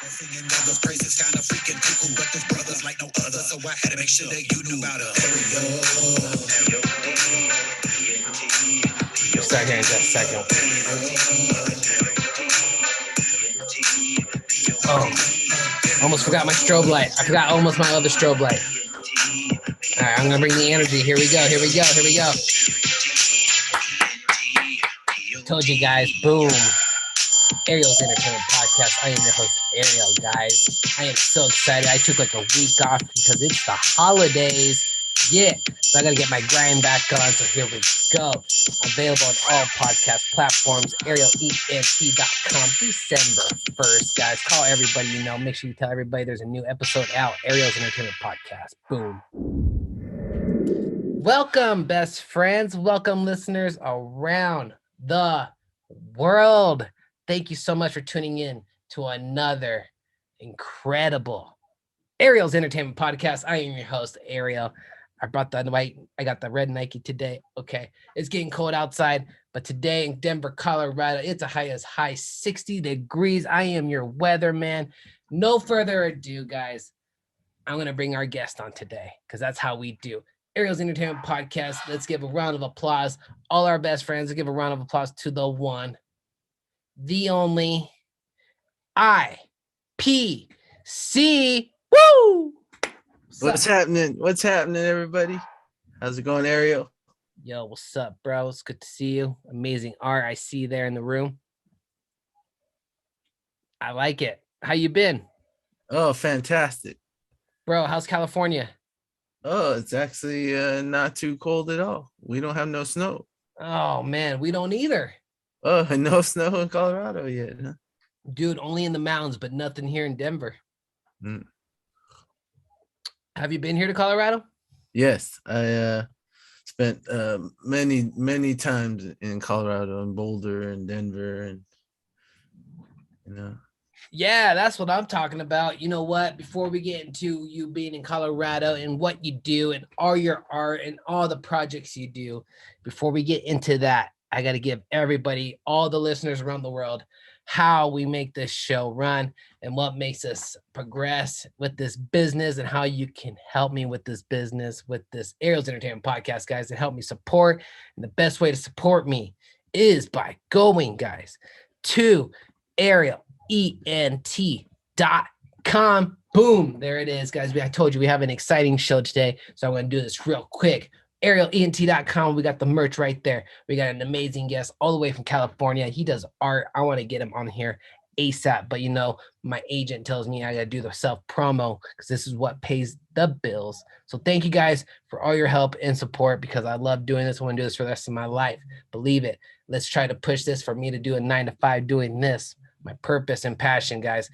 Singing all those praises kind of freaking cuckoo, but this brother's like no other, so I had to make sure that you knew about her. Start here in just a second. Oh, almost forgot my strobe light. I forgot almost my other strobe light. All right, I'm gonna bring the energy. Here we go. Here we go. Here we go. Told you guys. Boom. Ariel's Entertainment Podcast. I am your host, Ariel, guys. I am so excited. I took like a week off because it's the holidays. Yeah. So I got to get my grind back on. So here we go. Available on all podcast platforms. ArielENT.com. December 1st, guys. Call everybody you know. Make sure you tell everybody there's a new episode out. Ariel's Entertainment Podcast. Boom. Welcome, best friends. Welcome, listeners around the world. Thank you so much for tuning in to another incredible Ariel's Entertainment Podcast. I am your host, Ariel. I brought the white. I got the red Nike today. Okay, it's getting cold outside, but today in Denver, Colorado, it's a high 60 degrees. I am your weatherman. No further ado, guys. I'm going to bring our guest on today because that's how we do. Ariel's Entertainment Podcast. Let's give a round of applause. All our best friends, let's give a round of applause to the one, the only IPC. Woo! What's happening? What's happening, everybody? How's it going, Ariel? Yo, what's up, bro? It's good to see you. Amazing art I see there in the room. I like it. How you been? Oh, fantastic. Bro, how's California? Oh, it's actually not too cold at all. We don't have no snow. Oh, man, we don't either. Oh, no snow in Colorado yet, huh? Dude, only in the mountains, but nothing here in Denver. Mm. Have you been here to Colorado? Yes, I spent many times in Colorado, and Boulder and Denver, and Yeah, that's what I'm talking about. You know what? Before we get into you being in Colorado and what you do and all your art and all the projects you do, before we get into that, I got to give everybody, all the listeners around the world, how we make this show run and what makes us progress with this business and how you can help me with this business, with this Ariel's Entertainment Podcast, guys, and help me support. And the best way to support me is by going, guys, to ArielENT.com. Boom. There it is, guys. I told you we have an exciting show today, so I'm going to do this real quick. ArielENT.com. We got the merch right there. We got an amazing guest all the way from California. He does art. I want to get him on here ASAP, but my agent tells me I got to do the self promo because this is what pays the bills. So thank you guys for all your help and support because I love doing this. I want to do this for the rest of my life. Believe it. Let's try to push this for me to do a 9-to-5 doing this. My purpose and passion, guys.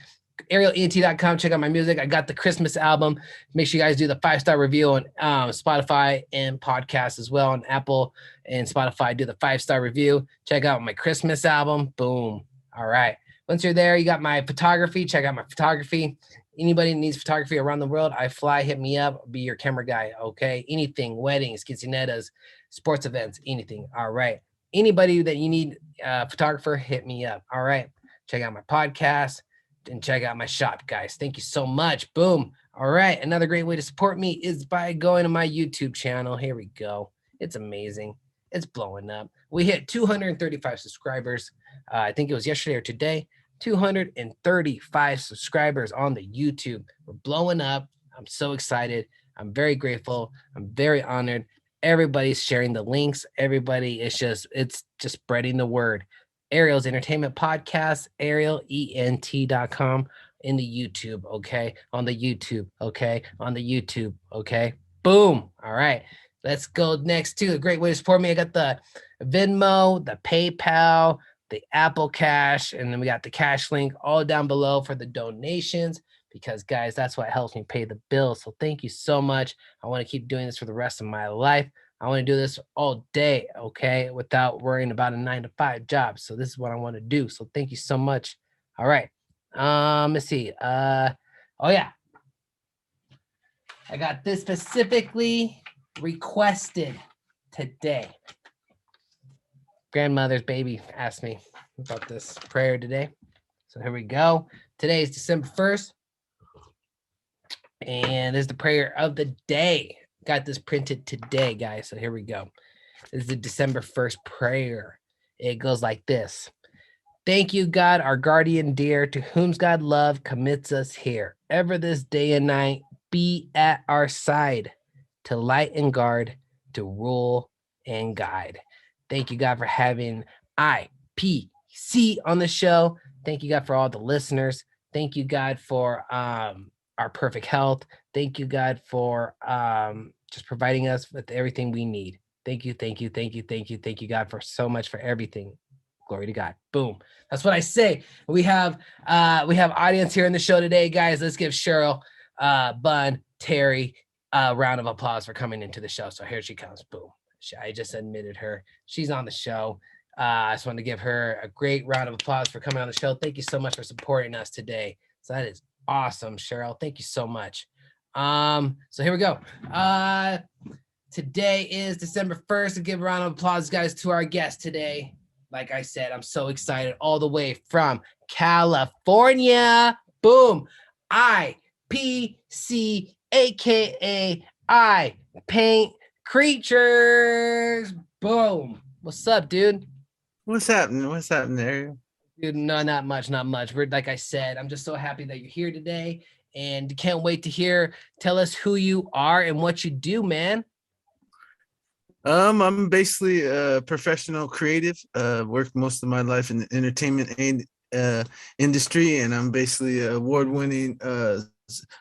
ArielENT.com. Check out my music. I got the Christmas album. Make sure you guys do the 5-star review on Spotify and podcasts as well on Apple and Spotify. Do the 5-star review. Check out my Christmas album. Boom. All right. Once you're there, you got my photography. Check out my photography. Anybody that needs photography around the world, I fly. Hit me up. I'll be your camera guy. Okay. Anything, weddings, quinceañeras, sports events, anything. All right. Anybody that you need a photographer, hit me up. All right. Check out my podcast and check out my shop, guys. Thank you so much. Boom. All right. Another great way to support me is by going to my YouTube channel. Here we go. It's amazing. It's blowing up. We hit 235 subscribers. I think it was yesterday or today. 235 subscribers on the YouTube. We're blowing up. I'm so excited. I'm very grateful. I'm very honored. Everybody's sharing the links. Everybody is it's just spreading the word. Ariel's Entertainment Podcast, ArielENT.com in the YouTube, okay? On the YouTube, okay? On the YouTube, okay? Boom. All right. Let's go next to a great way to support me. I got the Venmo, the PayPal, the Apple Cash, and then we got the cash link all down below for the donations because, guys, that's what helps me pay the bills. So thank you so much. I want to keep doing this for the rest of my life. I want to do this all day, okay, without worrying about a 9-to-5 job. So this is what I want to do. So thank you so much. All right. Let's see. Oh yeah. I got this specifically requested today. Grandmother's baby asked me about this prayer today. So here we go. Today is December 1st. And there's the prayer of the day. Got this printed today, guys. So here we go. This is the December 1st prayer. It goes like this. Thank you, God, our guardian dear, to whom God love commits us here. Ever this day and night, be at our side, to light and guard, to rule and guide. Thank you, God, for having IPC on the show. Thank you, God, for all the listeners. Thank you, God, for our perfect health. Thank you, God, for just providing us with everything we need. Thank you, thank you, thank you, thank you, thank you, God, for so much for everything. Glory to God. Boom. That's what I say. We have audience here in the show today, guys. Let's give Cheryl, Bun, Terry a round of applause for coming into the show. So here she comes. Boom. I just admitted her. She's on the show. I just wanted to give her a great round of applause for coming on the show. Thank you so much for supporting us today. So that is awesome, Cheryl. Thank you so much. So here we go. Today is December 1st. To give a round of applause, guys, to our guest today. Like I said, I'm so excited, all the way from California. Boom. IPC, aka I Paint Creatures. Boom. What's up, dude? What's happening? What's happening, Ariel? Dude, no, not much. We're, like I said, I'm just so happy that you're here today, and can't wait to hear. Tell us who you are and what you do, man. I'm basically a professional creative. Worked most of my life in the entertainment industry, and I'm basically an award-winning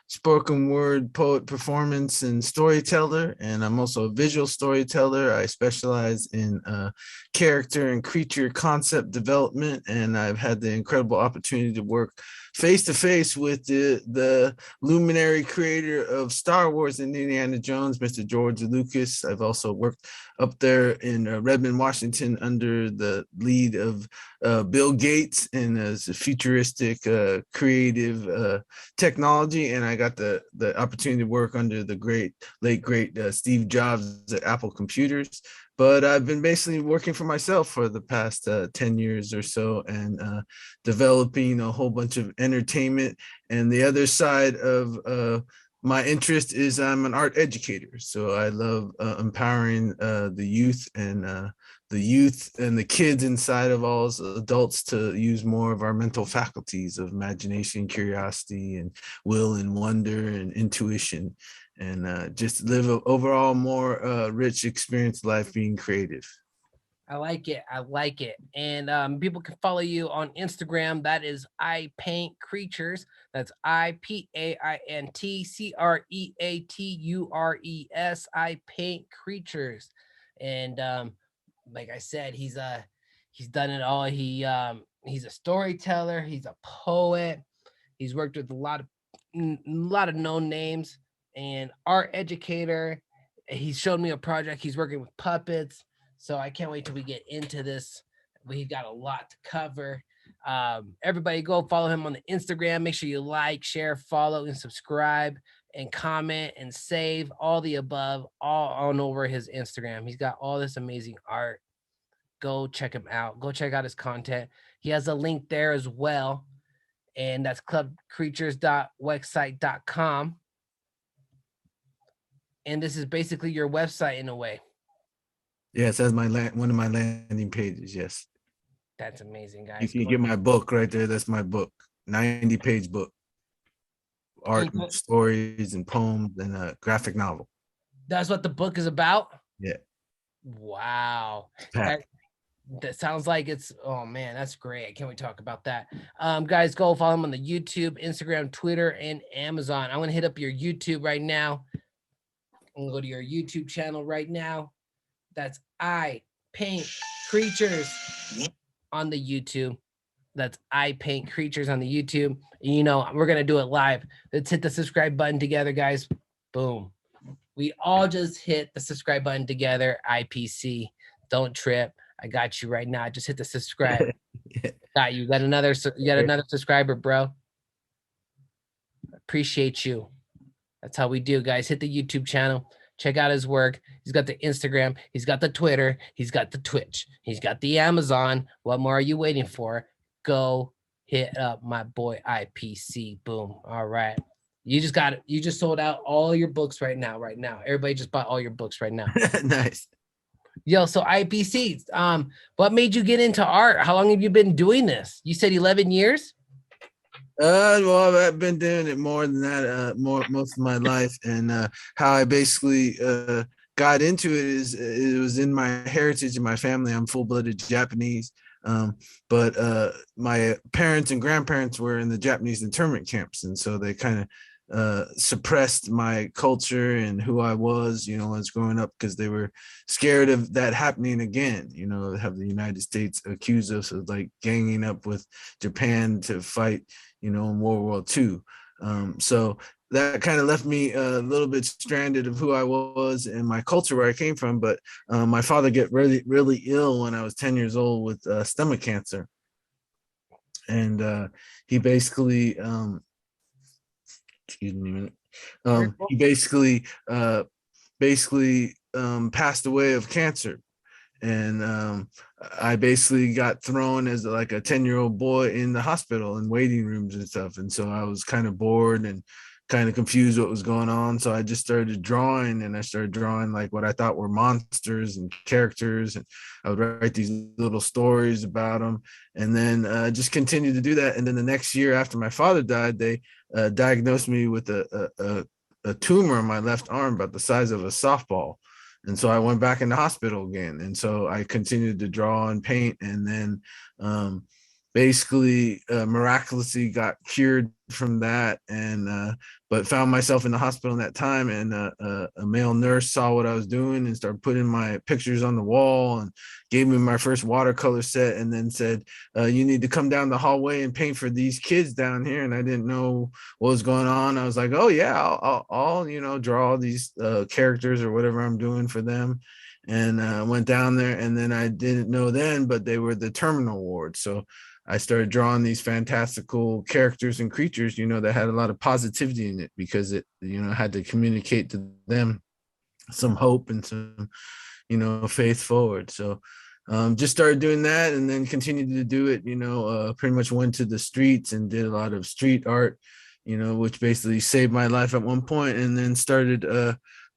spoken word poet, performance, and storyteller. And I'm also a visual storyteller. I specialize in character and creature concept development, and I've had the incredible opportunity to work face to face with the luminary creator of Star Wars and Indiana Jones, Mr. George Lucas. I've also worked up there in Redmond, Washington, under the lead of Bill Gates, and as a futuristic creative technology. And I got the opportunity to work under the late great Steve Jobs at Apple Computers. But I've been basically working for myself for the past 10 years or so, and developing a whole bunch of entertainment. And the other side of my interest is I'm an art educator. So I love empowering the youth and the kids inside of all us adults to use more of our mental faculties of imagination, curiosity, and will and wonder and intuition, and just live an overall more rich experience life being creative. I like it. And people can follow you on Instagram. That is I Paint Creatures. That's IPAINTCREATURES. I Paint Creatures. And like I said, he's done it all. He's a storyteller. He's a poet. He's worked with a lot of known names, and art educator. He's showed me a project. He's working with puppets. So I can't wait till we get into this. We've got a lot to cover. Everybody go follow him on the Instagram. Make sure you like, share, follow, and subscribe, and comment and save all the above all on over his Instagram. He's got all this amazing art. Go check him out. Go check out his content. He has a link there as well. And that's clubcreatures.wexsite.com. And this is basically your website in a way. Yes, that's one of my landing pages. Yes. That's amazing, guys. You can get my book right there. That's my book, 90-page book, art and stories and poems and a graphic novel. That's what the book is about? Yeah. Wow. That sounds like it's, oh man, that's great. I can't wait to talk about that. Guys, go follow him on the YouTube, Instagram, Twitter, and Amazon. I'm going to hit up your YouTube right now. I'm going to go to your YouTube channel right now. That's I Paint Creatures on the YouTube. That's I Paint Creatures on the YouTube. And you know, we're going to do it live. Let's hit the subscribe button together, guys. Boom. We all just hit the subscribe button together. IPC. Don't trip. I got you right now. Just hit the subscribe. Got you. Got another subscriber, bro. Appreciate you. That's how we do, guys. Hit the YouTube channel. Check out his work. He's got the Instagram. He's got the Twitter. He's got the Twitch. He's got the Amazon. What more are you waiting for? Go hit up my boy IPC. Boom. All right. You just sold out all your books right now. Everybody just bought all your books right now. Nice. Yo, so IPC, what made you get into art? How long have you been doing this? You said 11 years? Well, I've been doing it more than that, most of my life, and how I basically got into it is it was in my heritage and my family. I'm full-blooded Japanese, but my parents and grandparents were in the Japanese internment camps, and so they kind of suppressed my culture and who I was, you know, as growing up, because they were scared of that happening again. You know, have the United States accuse us of like ganging up with Japan to fight, you know, in World War II. So that kind of left me a little bit stranded of who I was and my culture, where I came from. But my father got really, really ill when I was 10 years old with stomach cancer. And he basically, excuse me a minute, he basically passed away of cancer. And I basically got thrown as like a 10-year-old boy in the hospital in waiting rooms and stuff. And so I was kind of bored and kind of confused what was going on. So I just started drawing, and I started drawing like what I thought were monsters and characters. And I would write these little stories about them, and then just continued to do that. And then the next year after my father died, they diagnosed me with a tumor in my left arm about the size of a softball. And so I went back in the hospital again. And so I continued to draw and paint, and then basically miraculously got cured from that. And but found myself in the hospital in that time, and a male nurse saw what I was doing and started putting my pictures on the wall and gave me my first watercolor set, and then said, you need to come down the hallway and paint for these kids down here. And I didn't know what was going on. I was like, oh yeah, I'll you know, draw these characters or whatever I'm doing for them. And went down there, and then I didn't know then, but they were the terminal ward. So I started drawing these fantastical characters and creatures, you know, that had a lot of positivity in it, because it, you know, had to communicate to them some hope and some, you know, faith forward. So just started doing that, and then continued to do it, you know, pretty much went to the streets and did a lot of street art, you know, which basically saved my life at one point. And then started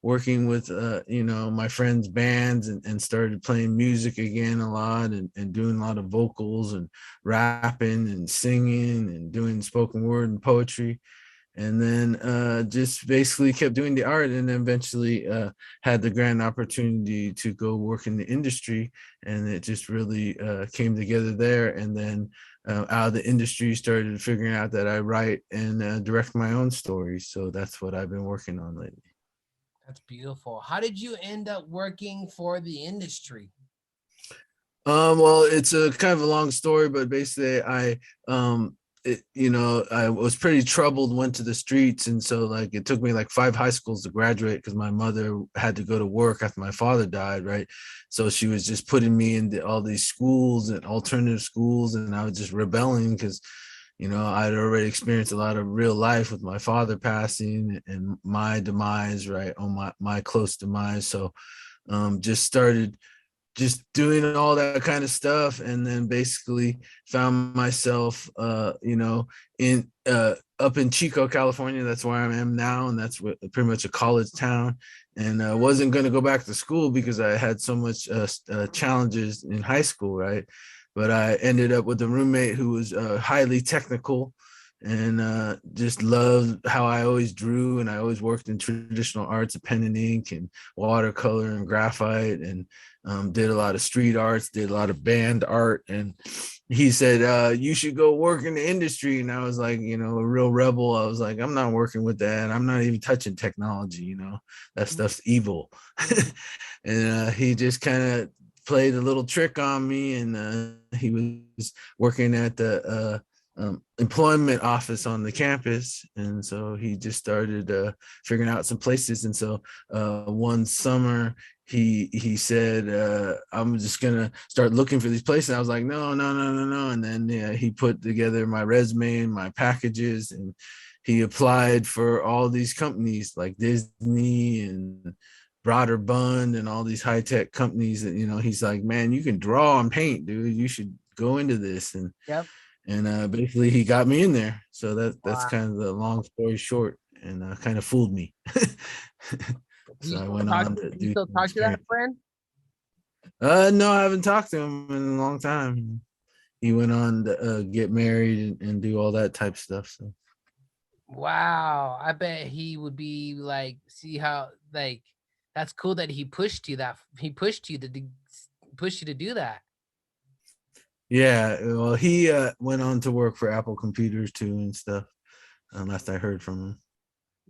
working with you know, my friends' bands, and started playing music again a lot, and doing a lot of vocals and rapping and singing and doing spoken word and poetry. And then just basically kept doing the art, and eventually had the grand opportunity to go work in the industry. And it just really came together there. And then out of the industry, started figuring out that I write and direct my own stories. So that's what I've been working on lately. That's beautiful. How did you end up working for the industry? Well, it's a kind of a long story, but basically you know, I was pretty troubled, went to the streets. And so like, it took me like 5 high schools to graduate, because my mother had to go to work after my father died. Right. So she was just putting me into all these schools and alternative schools. And I was just rebelling, because, you know, I'd already experienced a lot of real life with my father passing and my demise, right, on my close demise. So just started just doing all that kind of stuff, and then basically found myself you know, in up in Chico, California. That's where I am now, and that's pretty much a college town. And I wasn't going to go back to school because I had so much challenges in high school, right? But I ended up with a roommate who was highly technical, and just loved how I always drew. And I always worked in traditional arts of pen and ink and watercolor and graphite, and did a lot of street arts, did a lot of band art. And he said, you should go work in the industry. And I was like, you know, a real rebel. I was like, I'm not working with that. I'm not even touching technology, you know, that stuff's evil. And he just kind of played a little trick on me. And he was working at the employment office on the campus. And so he just started figuring out some places. And so one summer he said, I'm just gonna start looking for these places. I was like, no. And then he put together my resume and my packages, and he applied for all these companies like Disney and Broader Bund and all these high-tech companies that, you know, he's like, man, you can draw and paint, dude, you should go into this. And Yep. and basically he got me in there. So that's Wow. kind of the long story short, and kind of fooled me. So I went on to Do you do still some talk to that experience. friend? No, I haven't talked to him in a long time. He went on to get married and do all that type stuff. So Wow, I bet he would be like, see how like that's cool that he pushed you push you to do that. yeah, well, he went on to work for Apple Computers too and stuff. Last I heard from him.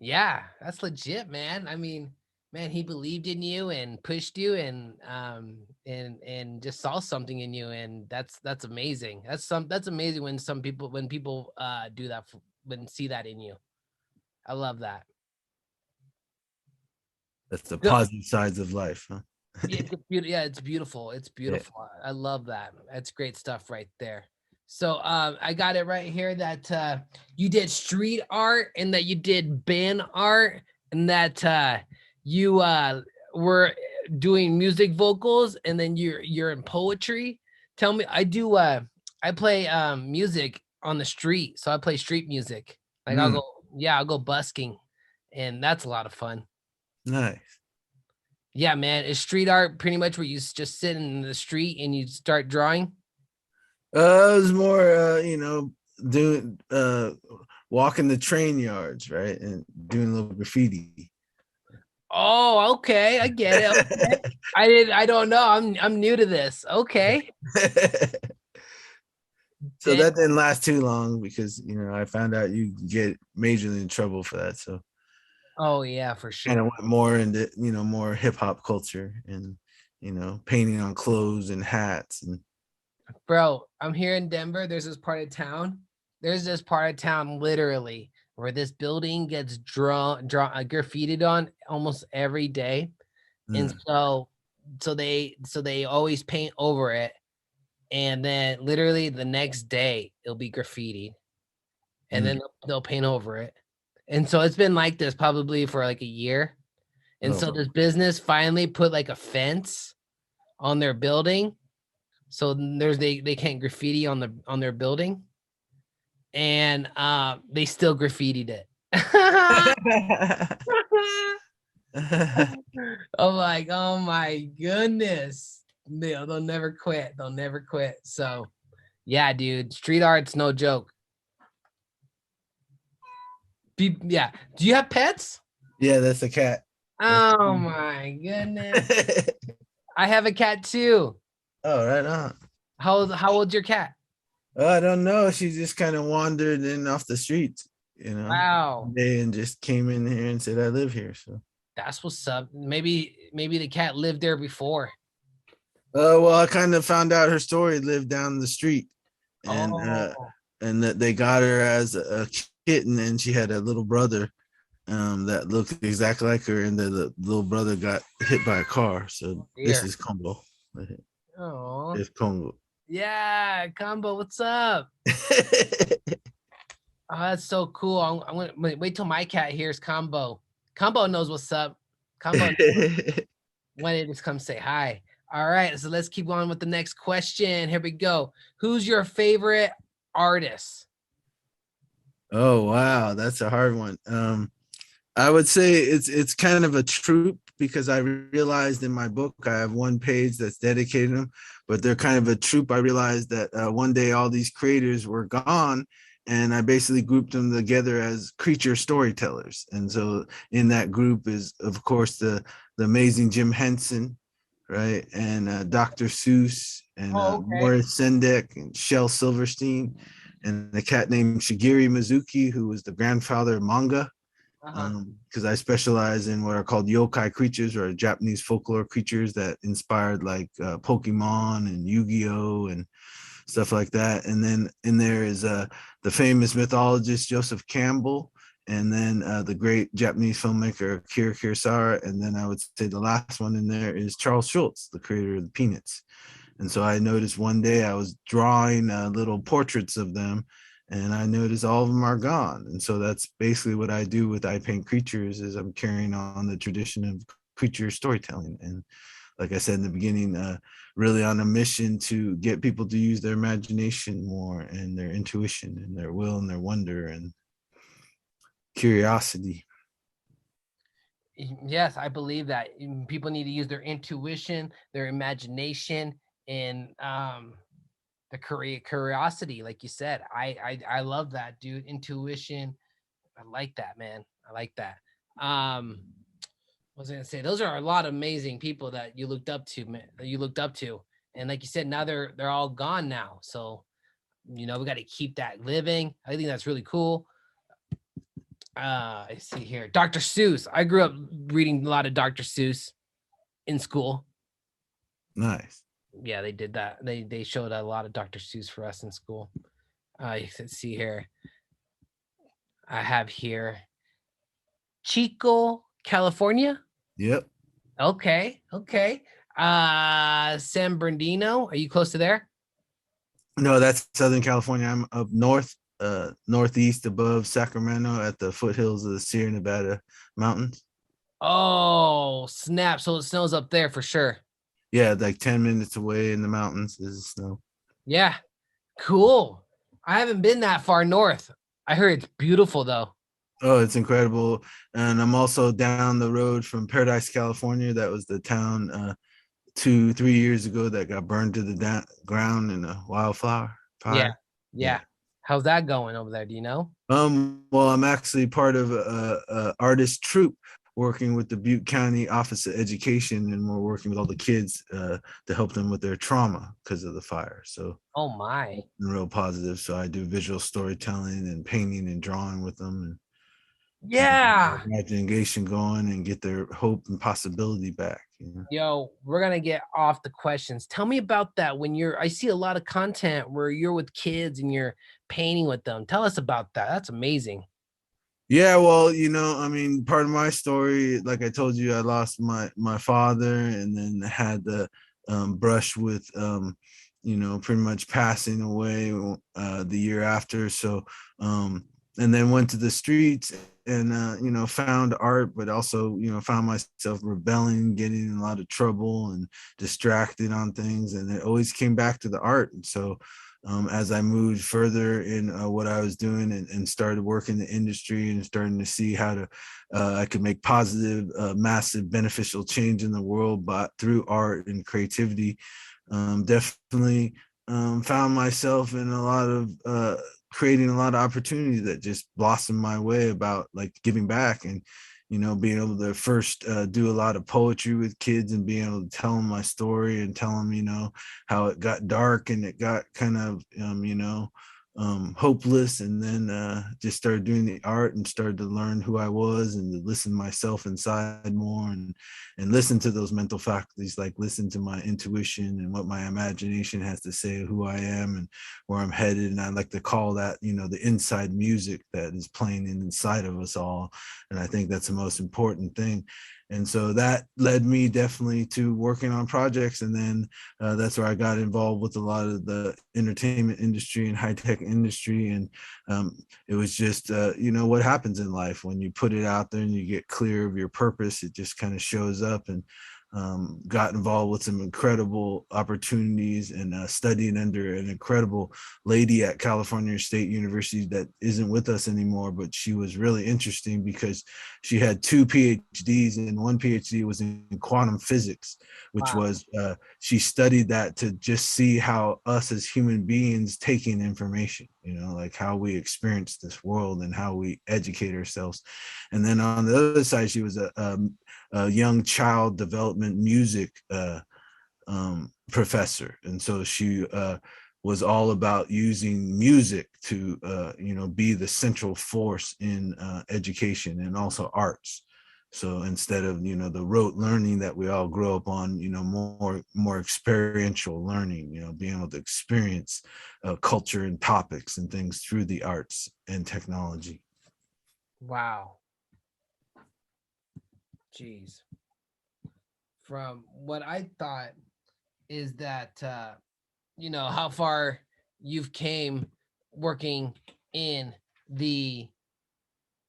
Yeah, that's legit, man. I mean, man, he believed in you and pushed you and just saw something in you, and that's amazing. That's amazing when people do that when see that in you. I love that. That's the Good. positive sides of life, huh? Yeah, yeah, it's beautiful. It's Yeah. beautiful. I love that. That's great stuff right there. So I got it right here that you did street art and that you did band art and that you were doing music vocals and then you're in poetry. Tell me, I play music on the street. So I play street music. Like Mm, I'll go busking and that's a lot of fun. nice. Yeah, man. Is street art pretty much where you just sit in the street and you start drawing? It was more, doing walking the train yards, right, and doing a little graffiti. Oh, okay. I get it. Okay. I don't know. I'm new to this. Okay. So Then that didn't last too long because I found out you get majorly in trouble for that. So oh yeah, for kind of sure. went more into more hip hop culture and painting on clothes and hats and Bro, I'm here in Denver. There's this part of town. There's this part of town literally where this building gets graffitied on almost every day. And mm, so they always paint over it. And then literally the next day it'll be graffitied. And mm. then they'll paint over it. And so it's been like this probably for like a year. And Oh, so this business finally put like a fence on their building. So they can't graffiti on their building. And they still graffitied it. I'm like, oh my goodness. They'll never quit. They'll never quit. So yeah, dude, street art's no joke. Yeah. Do you have pets? yeah, that's a cat. That's Oh my goodness. I have a cat too. oh, right on. How old's your cat? I don't know. She just kind of wandered in off the streets, Wow. one day and just came in here and said, I live here. So, That's what's up. Maybe the cat lived there before. well, I kind of found out her story lived down the street, and Oh, that they got her as a kitten, and she had a little brother that looked exactly like her, and the little brother got hit by a car. So this dear. is Congo. Oh, It's Congo. yeah, Combo, what's up? Oh, that's so cool. I'm gonna wait till my cat hears Combo. Combo knows what's up. Combo wanted to come say hi. All right, so let's keep on with the next question. Here we go. Who's your favorite artist? Oh wow, that's a hard one. I would say it's kind of a troop because I realized in my book I have one page that's dedicated to them, but they're kind of a troop. I realized that one day all these creators were gone, and I basically grouped them together as creature storytellers. And so in that group is of course the amazing Jim Henson, right, and Dr. Seuss and Oh, okay. Morris Sendak and Shel Silverstein, and a cat named Shigeru Mizuki, who was the grandfather of manga, Uh-huh. because I specialize in what are called yokai creatures or Japanese folklore creatures that inspired like Pokemon and Yu-Gi-Oh and stuff like that. And then in there is the famous mythologist Joseph Campbell, and then the great Japanese filmmaker Akira Kurosawa, and then I would say the last one in there is Charles Schultz, the creator of the Peanuts. And so I noticed one day I was drawing little portraits of them, and I noticed all of them are gone. And so that's basically what I do with I Paint Creatures is I'm carrying on the tradition of creature storytelling. And like I said in the beginning, really on a mission to get people to use their imagination more and their intuition and their will and their wonder and curiosity. Yes, I believe that people need to use their intuition, their imagination, and the curiosity, like you said. I love that, dude. Intuition. I like that, man. I like that. What was I gonna say? Those are a lot of amazing people that you looked up to, man. That you looked up to, and like you said, now they're all gone now. So we got to keep that living. I think that's really cool. I see here, Dr. Seuss. I grew up reading a lot of Dr. Seuss in school. Nice. Yeah, they did that. They showed a lot of Dr. Seuss for us in school. Let's see here. I have here Chico, California. Yep. Okay. San Bernardino. Are you close to there? No, that's Southern California. I'm up north, northeast above Sacramento at the foothills of the Sierra Nevada mountains. Oh, snap. So it snows up there for sure. Yeah, like 10 minutes away in the mountains is snow. Yeah. Cool. I haven't been that far north. I heard it's beautiful though. Oh, it's incredible. And I'm also down the road from Paradise, California. That was the town 2-3 years ago that got burned to the ground in a wildfire fire. Yeah. How's that going over there? Do you know? Well, I'm actually part of a artist troupe working with the Butte County Office of Education, and we're working with all the kids to help them with their trauma because of the fire. So, Oh my. real positive. So I do visual storytelling and painting and drawing with them, and Yeah. imagination going and get their hope and possibility back. Yo, we're gonna get off the questions. Tell me about that when I see a lot of content where you're with kids and you're painting with them. Tell us about that. That's amazing. Yeah, well, I mean, part of my story, like I told you, I lost my father, and then had the brush with pretty much passing away the year after. So and then went to the streets and found art, but also found myself rebelling, getting in a lot of trouble and distracted on things, and it always came back to the art. And so as I moved further in what I was doing, and started working the industry and starting to see how to I could make positive, massive, beneficial change in the world, but through art and creativity, definitely found myself in a lot of creating a lot of opportunities that just blossomed my way about like giving back, and being able to first do a lot of poetry with kids and being able to tell them my story and tell them how it got dark and it got kind of hopeless, and then just started doing the art and started to learn who I was and to listen to myself inside more, and listen to those mental faculties, like listen to my intuition and what my imagination has to say of who I am and where I'm headed. And I like to call that the inside music that is playing inside of us all, and I think that's the most important thing. And so that led me definitely to working on projects. And then that's where I got involved with a lot of the entertainment industry and high-tech industry. And it was just, what happens in life when you put it out there and you get clear of your purpose, it just kind of shows up. And got involved with some incredible opportunities, and studying under an incredible lady at California State University that isn't with us anymore, but she was really interesting because she had 2 PhDs, and one PhD was in quantum physics, which was she studied that to just see how us as human beings taking information, like how we experience this world and how we educate ourselves. And then on the other side, she was a young child development music professor, and so she was all about using music to be the central force in education and also arts. So instead of the rote learning that we all grow up on, more experiential learning, being able to experience culture and topics and things through the arts and technology. Wow. Jeez. From what I thought is that how far you've came working in the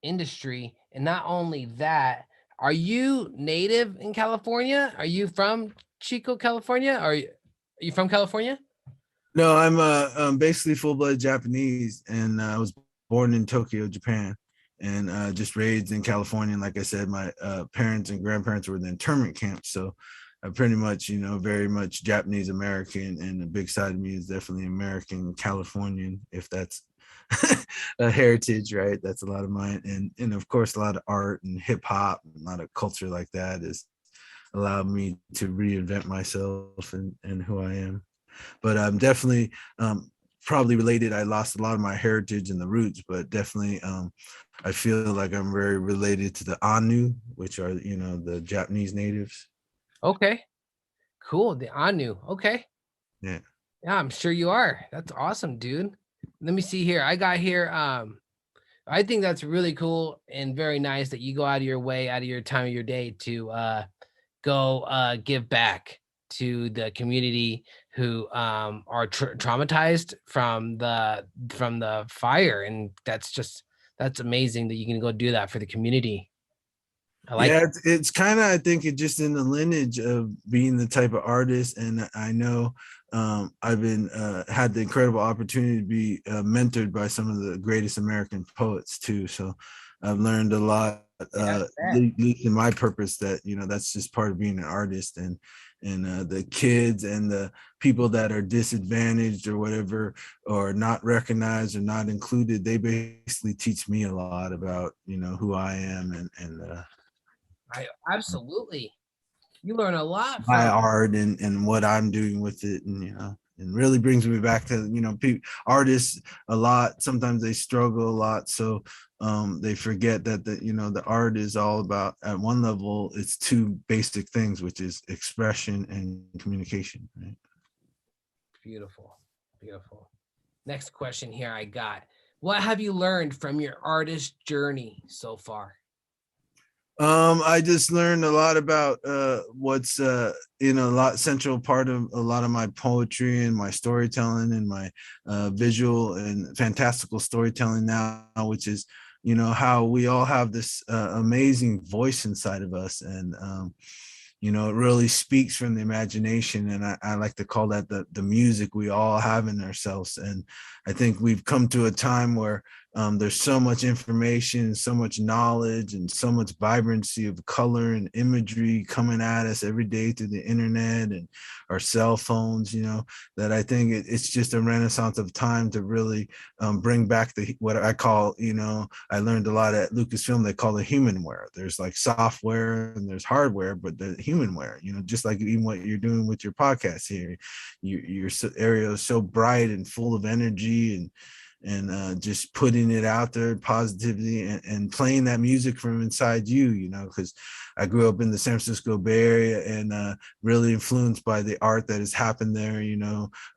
industry, and not only that, are you native in California? Are you from Chico, California? Are you from California? No, I'm basically full-blood Japanese, and I was born in Tokyo, Japan, and just raised in California. And like I said, my parents and grandparents were in the internment camps, so I pretty much, very much Japanese American, and the big side of me is definitely American Californian, if that's a heritage, right? That's a lot of mine, and of course, a lot of art and hip hop, a lot of culture like that has allowed me to reinvent myself and who I am. But I'm definitely probably related. I lost a lot of my heritage and the roots, but definitely I feel like I'm very related to the Anu, which are, the Japanese natives. Okay, cool. The Anu. Okay. Yeah. Yeah, I'm sure you are. That's awesome, dude. Let me see here. I got here. I think that's really cool and very nice that you go out of your way, out of your time of your day to go give back to the community who are traumatized from the fire, and that's amazing that you can go do that for the community. I like Yeah, it. it's kind of, I think it just in the lineage of being the type of artist. And I know I've been had the incredible opportunity to be mentored by some of the greatest American poets too. So I've learned a lot, Yeah, at least in my purpose, that, that's just part of being an artist. And the kids and the people that are disadvantaged or whatever, or not recognized or not included, they basically teach me a lot about, who I am and I absolutely. You learn a lot my from. art and what I'm doing with it, and and really brings me back to artists a lot. Sometimes they struggle a lot, so they forget that the art is all about, at one level, it's two basic things, which is expression and communication. Right? Beautiful, beautiful. Next question here I got. What have you learned from your artist journey so far? I just learned a lot about what's a lot central part of a lot of my poetry and my storytelling and my visual and fantastical storytelling now, which is how we all have this amazing voice inside of us, and it really speaks from the imagination, and I like to call that the music we all have in ourselves. And I think we've come to a time where there's so much information, so much knowledge, and so much vibrancy of color and imagery coming at us every day through the internet and our cell phones, that I think it's just a renaissance of time to really bring back what I call, I learned a lot at Lucasfilm, they call it humanware. There's like software and there's hardware, but the humanware, just like even what you're doing with your podcast here, your area is so bright and full of energy, and just putting it out there, positivity, and playing that music from inside you, because I grew up in the San Francisco Bay Area, and really influenced by the art that has happened there,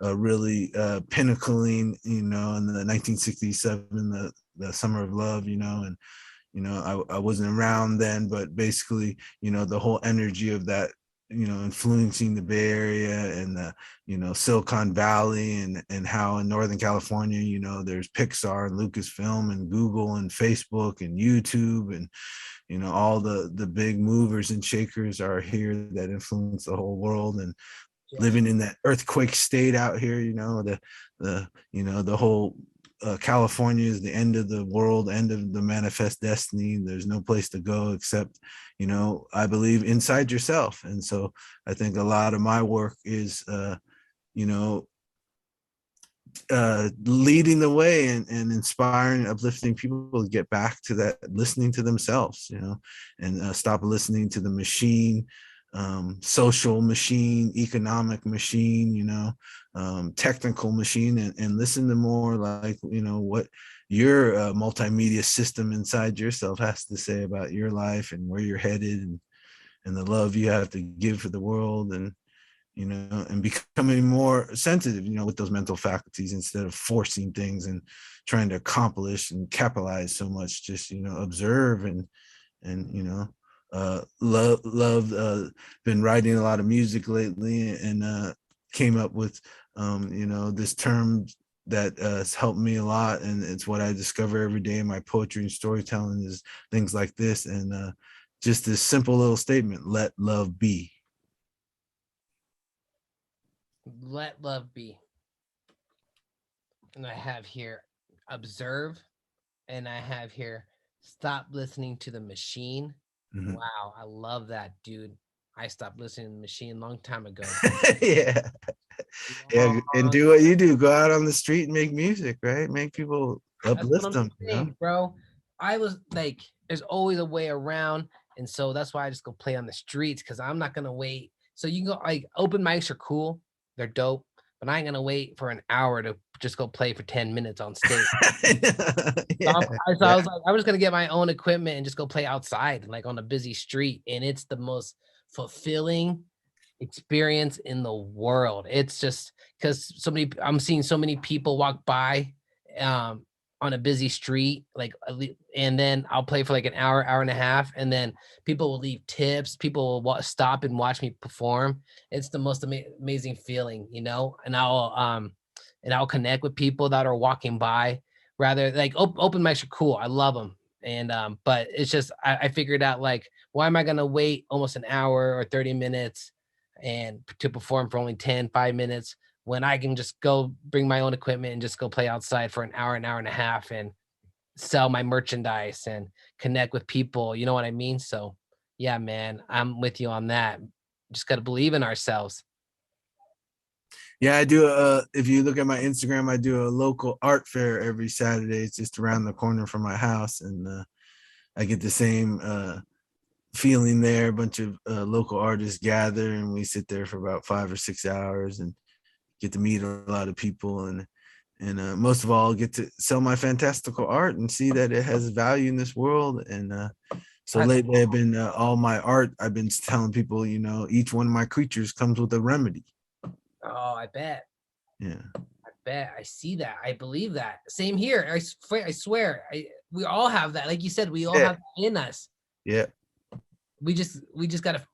really pinnacling, in the 1967, the Summer of Love, and I wasn't around then, but basically, the whole energy of that, influencing the Bay Area and the, Silicon Valley, and how in Northern California, there's Pixar and Lucasfilm and Google and Facebook and YouTube, and, all the big movers and shakers are here that influence the whole world. And living in that earthquake state out here, the whole California is the end of the world, end of the manifest destiny. There's no place to go except, I believe, inside yourself. And so I think a lot of my work is, leading the way and inspiring and uplifting people to get back to that, listening to themselves, and stop listening to the machine, social machine, economic machine, technical machine, and listen to more like, what your multimedia system inside yourself has to say about your life and where you're headed, and the love you have to give for the world, and becoming more sensitive, with those mental faculties, instead of forcing things and trying to accomplish and capitalize so much. Just, observe and love been writing a lot of music lately, and came up with this term that has helped me a lot, and it's what I discover every day in my poetry and storytelling, is things like this, and just this simple little statement: let love be. Let love be. And I have here observe, and I have here stop listening to the machine. Mhm. Wow, I love that, dude. I stopped listening to the machine a long time ago. Yeah. Yeah, and Long- do what you do. Go out on the street and make music, right? Make people That's what uplift I'm them, you know? saying, bro. I was like, there's always a way around, and so that's why I just go play on the streets because I'm not gonna wait. So you can go like open mics are cool, they're dope, but I ain't gonna wait for an hour to just go play for 10 minutes on stage. So, Yeah, I was like, I'm just gonna get my own equipment and just go play outside, like on a busy street, and it's the most fulfilling experience in the world. It's just because I'm seeing so many people walk by, um, on a busy street, like, and then I'll play for like an hour, hour and a half, and then people will leave tips. People will stop and watch me perform. It's the most amazing feeling, you know. And I'll connect with people that are walking by. Rather, like open mics are cool. I love them. And but it's just I figured out like why am I gonna wait almost an hour or 30 minutes and to perform for only 5 minutes when I can just go bring my own equipment and just go play outside for an hour and a half and sell my merchandise and connect with people. You know what I mean? So yeah, man, I'm with you on that. Just got to believe in ourselves. Yeah, I do. If you look at my Instagram, I do a local art fair every Saturday. It's just around the corner from my house, and I get the same feeling there. A bunch of local artists gather, and we sit there for about 5 or 6 hours and get to meet a lot of people, and most of all, get to sell my fantastical art and see that it has value in this world. And so lately, I've been all my art. I've been telling people, you know, each one of my creatures comes with a remedy. Oh, I bet. Yeah. I bet. I see that. I believe that. Same here. I swear. We all have that. Like you said, we all Yeah. have that in us. Yeah. We just gotta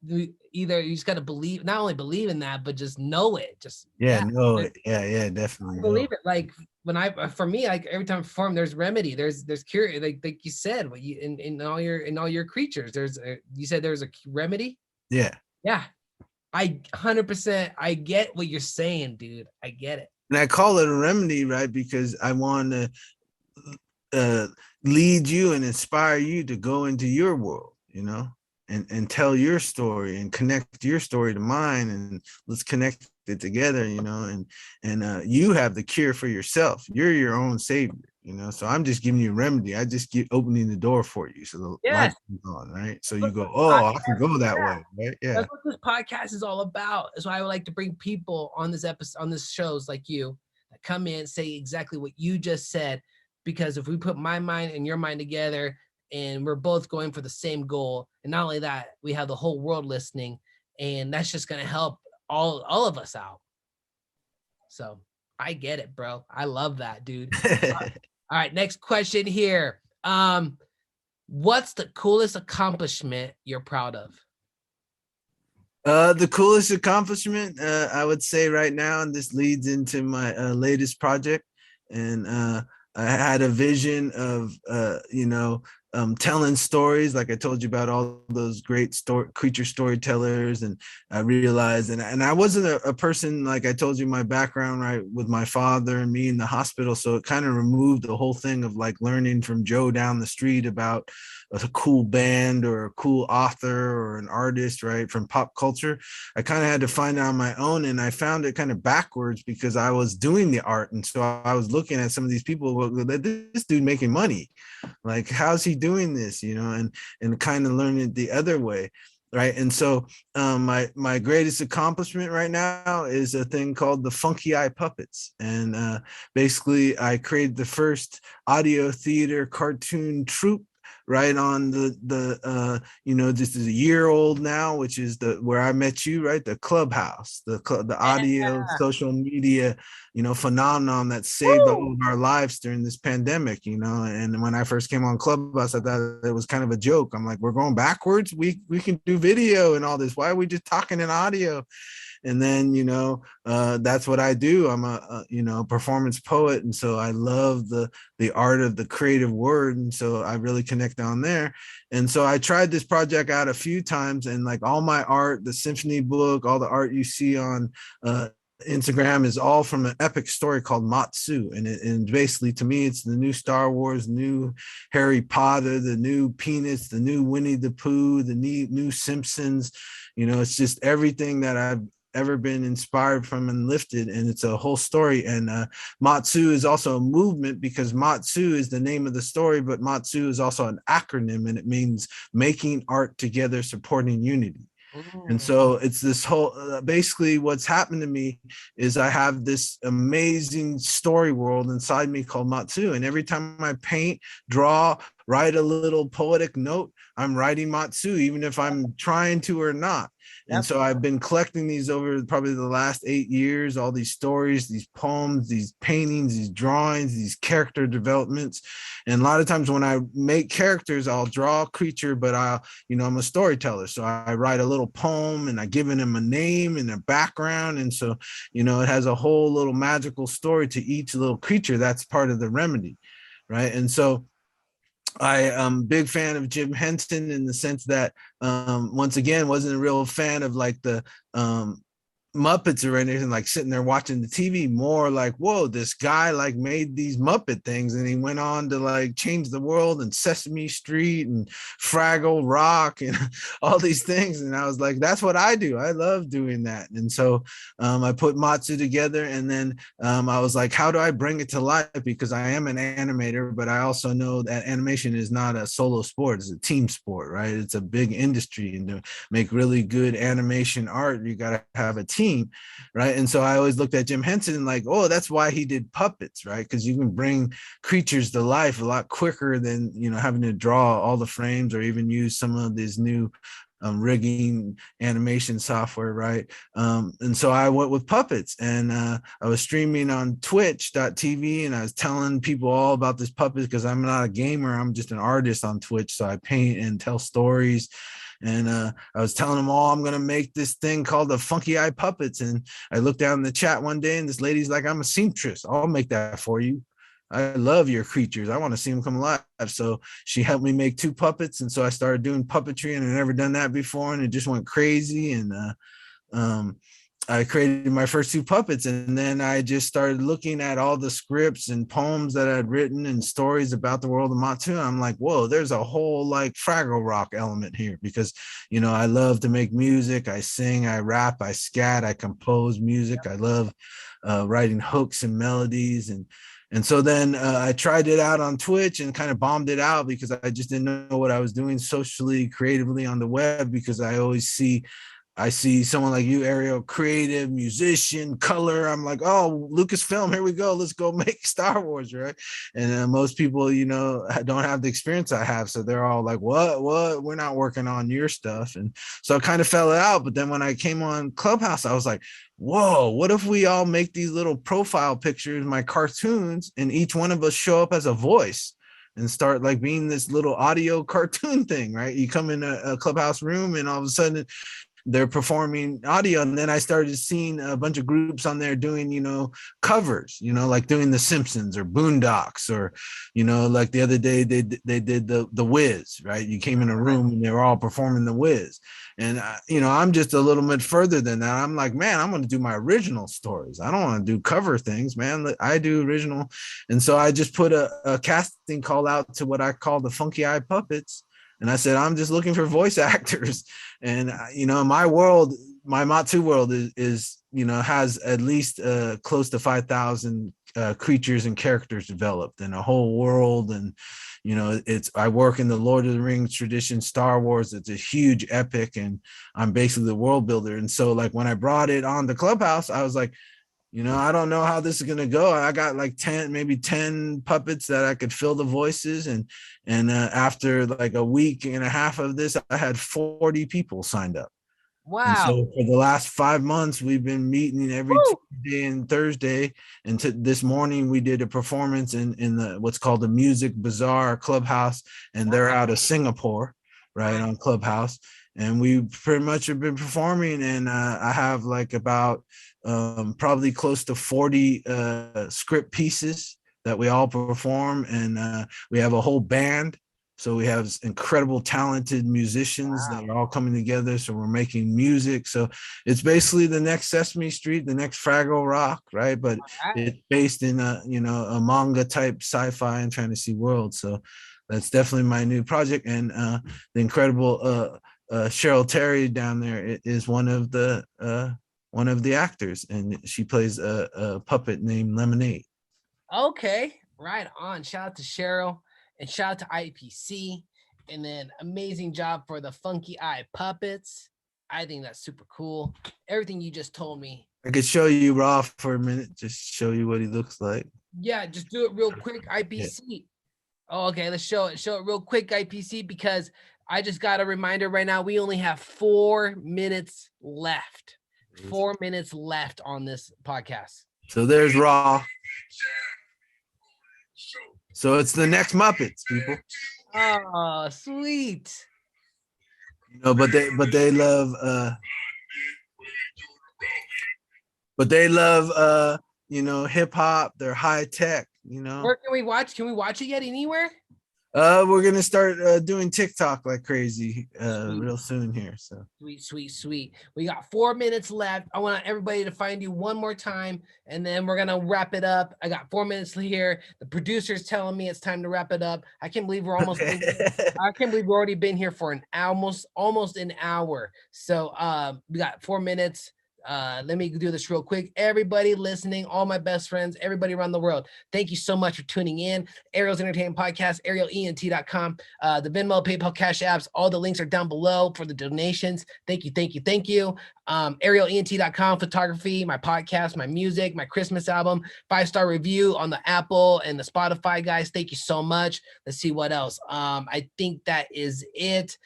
either you just gotta believe, not only believe in that, but just know it. Just No, yeah, definitely. I believe it. Like when for me, like every time I perform, there's remedy, there's cure. Like you said, what you in all your creatures, you said there's a remedy. Yeah. Yeah, I 100%. I get what you're saying, dude. I get it. And I call it a remedy, right? Because I want to lead you and inspire you to go into your world, you know, and tell your story and connect your story to mine, and let's connect it together, you know, and you have the cure for yourself. You're your own savior, you know. So I'm just giving you a remedy. I just keep opening the door for you, so the light comes on, right? So you go, oh, I can go that way, right? Yeah. That's what this podcast is all about. That's why I would like to bring people on this episode, on this shows like you, that come in and say exactly what you just said. Because if we put my mind and your mind together, and we're both going for the same goal, and not only that, we have the whole world listening, and that's just gonna help all of us out. So I get it, bro. I love that, dude. All right, next question here. What's the coolest accomplishment you're proud of? The coolest accomplishment, I would say right now, and this leads into my latest project, and I had a vision of, telling stories, like I told you about all those great creature storytellers, and I realized, and I wasn't a person, like I told you, my background, right, with my father and me in the hospital, so it kind of removed the whole thing of like learning from Joe down the street about a cool band or a cool author or an artist, right, from pop culture. I kind of had to find it on my own, and I found it kind of backwards because I was doing the art, and so I was looking at some of these people, well, this dude making money, like how's he doing this, you know, and kind of learning it the other way, right? And so my greatest accomplishment right now is a thing called the Funky Eye Puppets, and basically I created the first audio theater cartoon troupe, right, on the this is a year old now, which is where I met you, right, the Clubhouse, the audio social media, phenomenon that saved all of our lives during this pandemic, and when I first came on Clubhouse, I thought it was kind of a joke. I'm like, we're going backwards, we can do video and all this, why are we just talking in audio? And then that's what I do. I'm a performance poet, and so I love the art of the creative word, and so I really connect on there. And so I tried this project out a few times, and like all my art, the symphony book, all the art you see on Instagram is all from an epic story called Matsu. And basically, to me, it's the new Star Wars, new Harry Potter, the new Peanuts, the new Winnie the Pooh, the new Simpsons. It's just everything that I've ever been inspired from and lifted, and it's a whole story. And Matsu is also a movement, because Matsu is the name of the story, but Matsu is also an acronym, and it means making art together, supporting unity. And so it's this whole, basically what's happened to me is I have this amazing story world inside me called Matsu. And every time I paint, draw, write a little poetic note, I'm writing Matsu, even if I'm trying to or not. And so I've been collecting these over probably the last 8 years, all these stories, these poems, these paintings, these drawings, these character developments. And a lot of times when I make characters, I'll draw a creature, but I'm a storyteller. So I write a little poem and I give him a name and a background. And so, it has a whole little magical story to each little creature. That's part of the remedy, right? And so I am a big fan of Jim Henson in the sense that, once again, wasn't a real fan of like the Muppets or anything, like sitting there watching the TV, more like, whoa, this guy like made these Muppet things and he went on to like change the world, and Sesame Street and Fraggle Rock and all these things. And I was like, that's what I do. I love doing that. And so I put Matsu together, and then I was like, how do I bring it to life? Because I am an animator, but I also know that animation is not a solo sport, it's a team sport, right? It's a big industry, and to make really good animation art, you got to have a team. Right. And so I always looked at Jim Henson like, oh, that's why he did puppets, right? Because you can bring creatures to life a lot quicker than, having to draw all the frames or even use some of these new rigging animation software, right? And so I went with puppets, and I was streaming on twitch.tv, and I was telling people all about this puppet, because I'm not a gamer, I'm just an artist on Twitch. So I paint and tell stories. And I was telling them all, I'm going to make this thing called the Funky Eye Puppets. And I looked down in the chat one day, and this lady's like, I'm a seamstress, I'll make that for you. I love your creatures, I want to see them come alive. So she helped me make 2 puppets. And so I started doing puppetry, and I'd never done that before. And it just went crazy. And I created my first 2 puppets, and then I just started looking at all the scripts and poems that I'd written and stories about the world of Matsu. I'm like, whoa, there's a whole like Fraggle Rock element here, because, I love to make music. I sing, I rap, I scat, I compose music. I love writing hooks and melodies. And so then I tried it out on Twitch and kind of bombed it out, because I just didn't know what I was doing socially, creatively on the web, because I see someone like you, Ariel, creative, musician, color. I'm like, oh, Lucasfilm, here we go. Let's go make Star Wars, right? And most people, don't have the experience I have. So they're all like, what? We're not working on your stuff. And so I kind of fell out. But then when I came on Clubhouse, I was like, whoa, what if we all make these little profile pictures, my cartoons, and each one of us show up as a voice and start like being this little audio cartoon thing, right? You come in a Clubhouse room, and all of a sudden they're performing audio. And then I started seeing a bunch of groups on there doing, covers, like doing The Simpsons or Boondocks, or, like the other day they did the Wiz, right? You came in a room and they were all performing the Wiz. And, I'm just a little bit further than that. I'm like, man, I'm going to do my original stories. I don't want to do cover things, man. I do original. And so I just put a casting call out to what I call the Funky Eye Puppets. And I said, I'm just looking for voice actors. And, my world, my Matsu world is has at least close to 5,000 creatures and characters developed, in a whole world. And, I work in the Lord of the Rings tradition, Star Wars. It's a huge epic, and I'm basically the world builder. And so like when I brought it on the Clubhouse, I was like, I don't know how this is going to go. I got like 10 puppets that I could fill the voices. And after like a week and a half of this, I had 40 people signed up. Wow. And so for the last 5 months, we've been meeting every Tuesday and Thursday. And this morning we did a performance in the what's called the Music Bazaar Clubhouse. And they're out of Singapore, right, on Clubhouse. And we pretty much have been performing. And I have like about probably close to 40 script pieces that we all perform. And we have a whole band. So we have incredible, talented musicians that are all coming together. So we're making music. So it's basically the next Sesame Street, the next Fraggle Rock, right? But it's based in a manga type sci-fi and fantasy world. So that's definitely my new project. And the incredible Cheryl Terry down there is one of the actors, and she plays a puppet named Lemonade. Okay, right on. Shout out to Cheryl and shout out to IPC, and then amazing job for the Funky Eye Puppets. I think that's super cool. Everything you just told me. I could show you Raw for a minute, just show you what he looks like. Yeah, just do it real quick, IPC. Yeah. Oh, okay, let's show it real quick, IPC, because I just got a reminder right now. We only have 4 minutes left. 4 minutes left on this podcast. So there's Raw. So it's the next Muppets, people. Oh, sweet. But they love hip hop. They're high tech, Where can we watch? Can we watch it yet anywhere? We're gonna start doing TikTok like crazy real soon here. So sweet. We got 4 minutes left. I want everybody to find you one more time, and then we're gonna wrap it up. I got 4 minutes here. The producer's telling me it's time to wrap it up. I can't believe we're almost. I can't believe we've already been here for almost an hour. So we got 4 minutes. Let me do this real quick. Everybody listening, all my best friends, everybody around the world, thank you so much for tuning in. Ariel's Entertainment Podcast, arielent.com, the Venmo, PayPal, Cash Apps, all the links are down below for the donations. Thank you. arielent.com, photography, my podcast, my music, my Christmas album, 5-star review on the Apple and the Spotify, guys. Thank you so much. Let's see what else. I think that is it.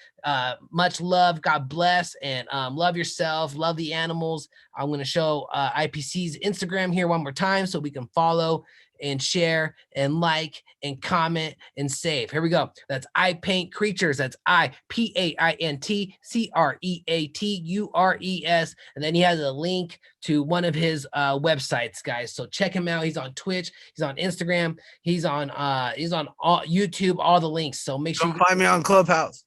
Much love, God bless, and love yourself, love the animals. I'm going to show IPC's Instagram here one more time so we can follow and share and like and comment and save. Here we go. That's I Paint Creatures. That's IPAINT CREATURES. And then he has a link to one of his websites, guys. So check him out. He's on Twitch. He's on Instagram. He's on all, YouTube, all the links. So make sure you find me on Clubhouse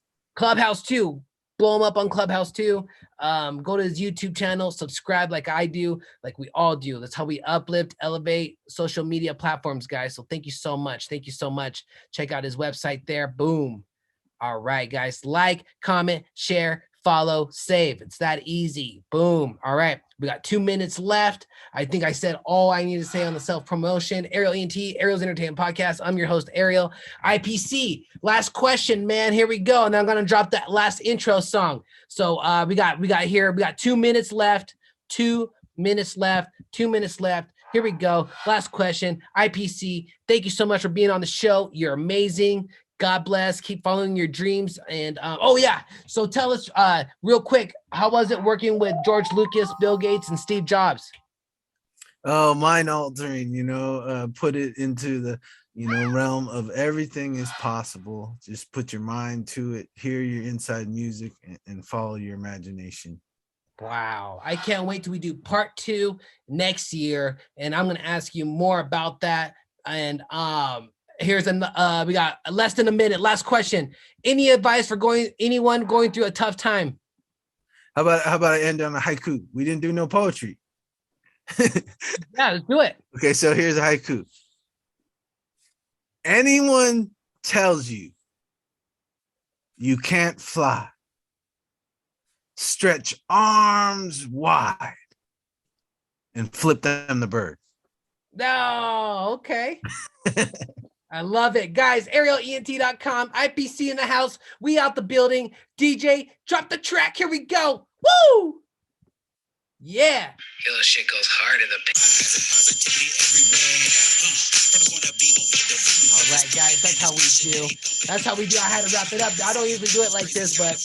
too. Blow him up on Clubhouse too. Go to his YouTube channel, subscribe like I do, like we all do. That's how we uplift, elevate social media platforms, guys. So thank you so much. Check out his website there. Boom. All right, guys. Like, comment, share, follow, save. It's that easy. Boom. All right. We got 2 minutes left. I think I said all I need to say on the self-promotion. Ariel ENT, Ariel's Entertainment Podcast. I'm your host, Ariel. IPC, last question, man. Here we go. And I'm going to drop that last intro song. So we got 2 minutes left. 2 minutes left. Here we go. Last question. IPC, thank you so much for being on the show. You're amazing. God bless. Keep following your dreams. And so tell us real quick, how was it working with George Lucas, Bill Gates, and Steve Jobs? Oh, mind altering, put it into the realm of everything is possible. Just put your mind to it, hear your inside music, and follow your imagination. Wow. I can't wait till we do part 2 next year. And I'm going to ask you more about that. And here's we got less than a minute. Last question. Any advice for anyone going through a tough time? How about I end on a haiku? We didn't do no poetry. Yeah, let's do it. Okay, so here's a haiku. Anyone tells you you can't fly, stretch arms wide and flip them the bird. No, okay. I love it. Guys, arielent.com, IPC in the house. We out the building. DJ, drop the track. Here we go. Woo! Yeah. Yo, shit goes hard in the positivity everywhere. All right, guys, that's how we do. I had to wrap it up. I don't usually do it like this, but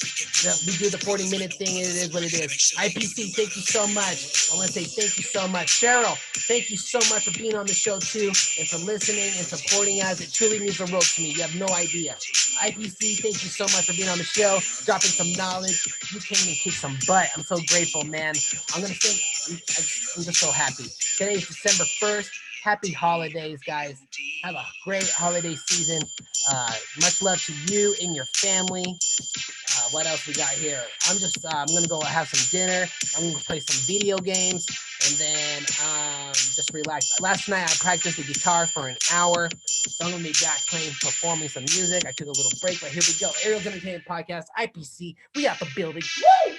we do the 40-minute thing. It is what it is. IPC, thank you so much. I want to say thank you so much. Cheryl, thank you so much for being on the show, too, and for listening and supporting us. It truly means the world to me. You have no idea. IPC, thank you so much for being on the show, dropping some knowledge. You came and kicked some butt. I'm so grateful, man. I'm just so happy. Today is December 1st. Happy holidays, guys. Have a great holiday season. Much love to you and your family. What else we got here? I'm gonna go have some dinner. I'm gonna play some video games and then just relax. Last night I practiced the guitar for an hour, so I'm gonna be back performing some music. I took a little break, but here we go. Ariel's Entertainment Podcast, IPC. We got the building. Woo!